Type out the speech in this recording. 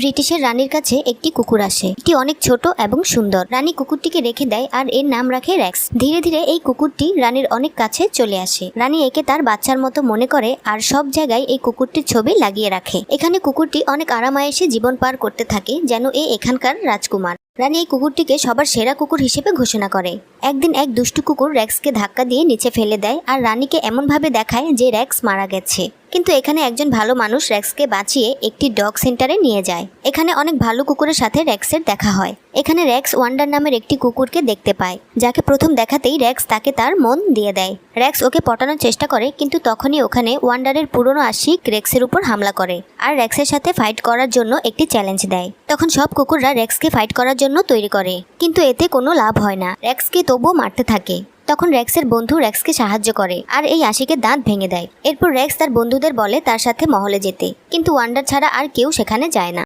ব্রিটিশের রানীর কাছে একটি কুকুর আসে। এটি অনেক ছোট এবং সুন্দর। রানী কুকুরটিকে রেখে দেয় আর এর নাম রাখে রেক্স। ধীরে ধীরে এই কুকুরটি রানীর অনেক কাছে চলে আসে। রানী একে তার বাচ্চার মতো মনে করে আর সব জায়গায় এই কুকুরটির ছবি লাগিয়ে রাখে। এখানে কুকুরটি অনেক আরামায়েশে জীবন পার করতে থাকে, যেন এখানকার রাজকুমার। রানী এই কুকুরটিকে সবার সেরা কুকুর হিসেবে ঘোষণা করে। একদিন এক দুষ্টু কুকুর রেক্সকে ধাক্কা দিয়ে নিচে ফেলে দেয় আর রানীকে এমনভাবে দেখায় যে রেক্স মারা গেছে। কিন্তু এখানে একজন ভালো মানুষ রেক্সকে বাঁচিয়ে একটি ডগ সেন্টারে নিয়ে যায়। এখানে অনেক ভালো কুকুরের সাথে রেক্সের দেখা হয়। এখানে রেক্স ওয়ান্ডার নামের একটি কুকুরকে দেখতে পায়, যাকে প্রথম দেখাতেই রেক্স তাকে তার মন দিয়ে দেয়। রেক্স ওকে পটানোর চেষ্টা করে, কিন্তু তখনই ওখানে ওয়ান্ডারের পুরনো আশিক রেক্সের উপর হামলা করে আর রেক্সের সাথে ফাইট করার জন্য একটি চ্যালেঞ্জ দেয়। তখন সব কুকুররা রেক্সকে ফাইট করার জন্য তৈরি করে, কিন্তু এতে কোনো লাভ হয় না। রেক্সকে তবুও মারতে থাকে। তখন রেক্সের বন্ধু রেক্সকে সাহায্য করে আর এই আশিকের দাঁত ভেঙে দেয়। এরপর রেক্স তার বন্ধুদের বলে তার সাথে মহলে যেতে, কিন্তু ওয়ান্ডার ছাড়া আর কেউ সেখানে যায় না।